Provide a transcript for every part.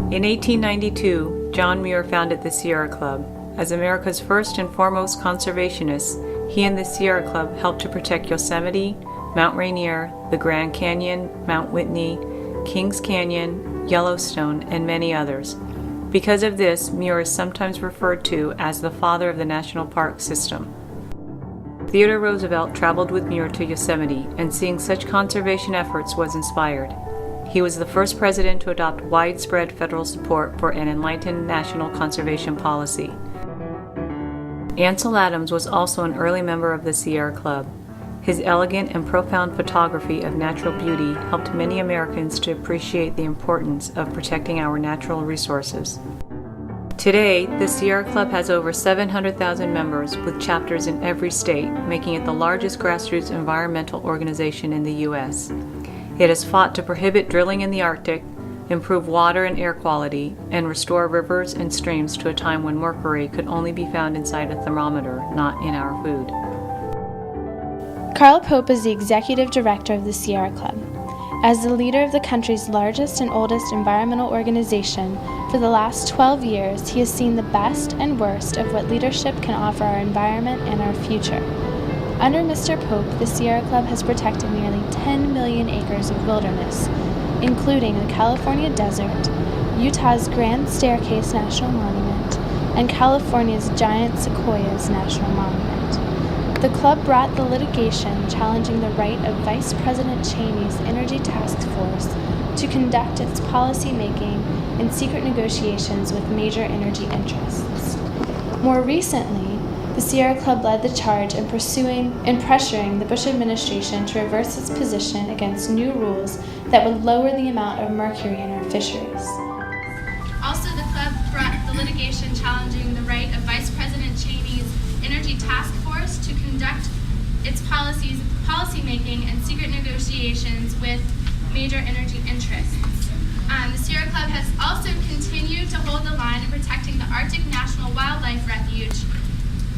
In 1892, John Muir founded the Sierra Club. As America's first and foremost conservationist, he and the Sierra Club helped to protect Yosemite, Mount Rainier, the Grand Canyon, Mount Whitney, Kings Canyon, Yellowstone, and many others. Because of this, Muir is sometimes referred to as the father of the national park system. Theodore Roosevelt traveled with Muir to Yosemite, and seeing such conservation efforts was inspired. He was the first president to adopt widespread federal support for an enlightened national conservation policy. Ansel Adams was also an early member of the Sierra Club. His elegant and profound photography of natural beauty helped many Americans to appreciate the importance of protecting our natural resources. Today, the Sierra Club has over 700,000 members with chapters in every state, making it the largest grassroots environmental organization in the U.S. It has fought to prohibit drilling in the Arctic, improve water and air quality, and restore rivers and streams to a time when mercury could only be found inside a thermometer, not in our food. Carl Pope is the executive director of the Sierra Club. As the leader of the country's largest and oldest environmental organization, for the last 12 years he has seen the best and worst of what leadership can offer our environment and our future. Under Mr. Pope, the Sierra Club has protected nearly 10 million acres of wilderness, including the California desert, Utah's Grand Staircase National Monument, and California's Giant Sequoias National Monument. The club brought the litigation challenging the right of Vice President Cheney's Energy Task Force to conduct its policy making and secret negotiations with major energy interests. More recently, the Sierra Club led the charge in pursuing and pressuring the Bush administration to reverse its position against new rules that would lower the amount of mercury in our fisheries. Also, the club brought the litigation challenging the right of Vice President Cheney's Energy Task Force to conduct its policy making and secret negotiations with major energy interests. The Sierra Club has also continued to hold the line in protecting the Arctic National Wildlife Refuge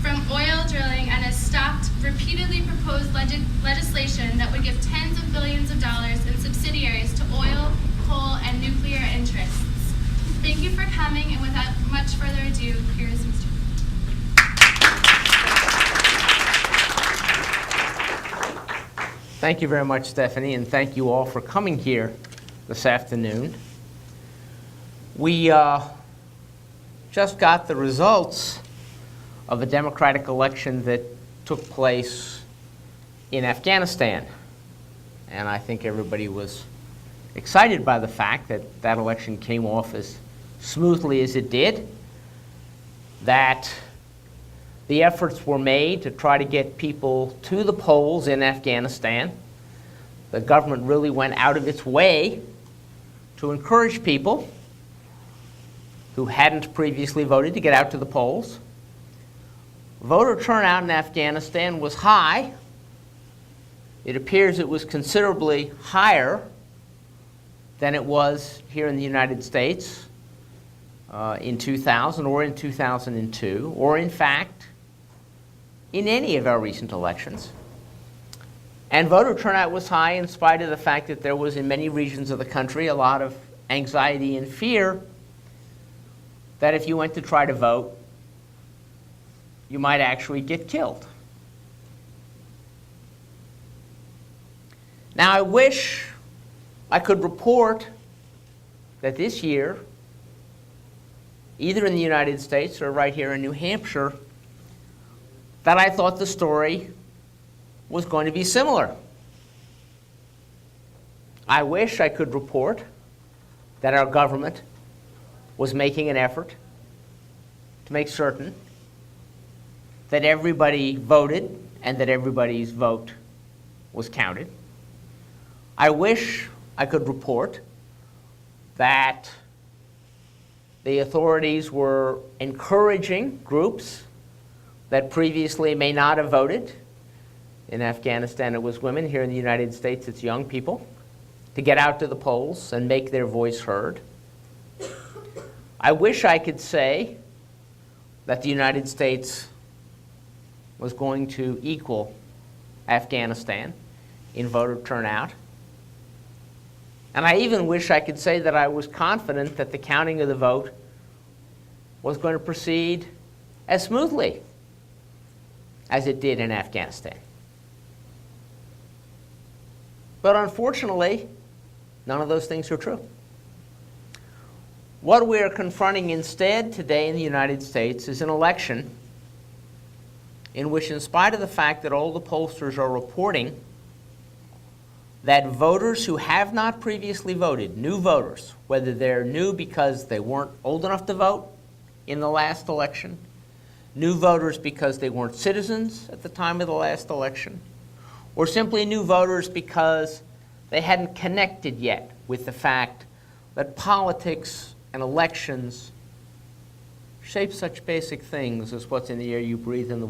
from oil drilling and has stopped repeatedly proposed legislation that would give tens of billions of dollars in subsidiaries to oil, coal, and nuclear interests. Thank you for coming, and without much further ado, here is Mr. Thank you very much, Stephanie, and thank you all for coming here this afternoon. We just got the results of a democratic election that took place in Afghanistan, and I think everybody was excited by the fact that that election came off as smoothly as it did, that the efforts were made to try to get people to the polls in Afghanistan. The government really went out of its way to encourage people who hadn't previously voted to get out to the polls. Voter turnout in Afghanistan was high. It appears it was considerably higher than it was here in the United States in 2000 or in 2002, or in fact, in any of our recent elections. And voter turnout was high in spite of the fact that there was in many regions of the country a lot of anxiety and fear that if you went to try to vote, you might actually get killed. Now, I wish I could report that this year, either in the United States or right here in New Hampshire, that I thought the story was going to be similar. I wish I could report that our government was making an effort to make certain that everybody voted and that everybody's vote was counted. I wish I could report that the authorities were encouraging groups that previously may not have voted. In Afghanistan, it was women. Here in the United States, it's young people, to get out to the polls and make their voice heard. I wish I could say that the United States was going to equal Afghanistan in voter turnout. And I even wish I could say that I was confident that the counting of the vote was going to proceed as smoothly as it did in Afghanistan. But unfortunately, none of those things are true. What we are confronting instead today in the United States is an election in which, in spite of the fact that all the pollsters are reporting that voters who have not previously voted, new voters, whether they're new because they weren't old enough to vote in the last election, new voters because they weren't citizens at the time of the last election, or simply new voters because they hadn't connected yet with the fact that politics and elections shape such basic things as what's in the air you breathe and the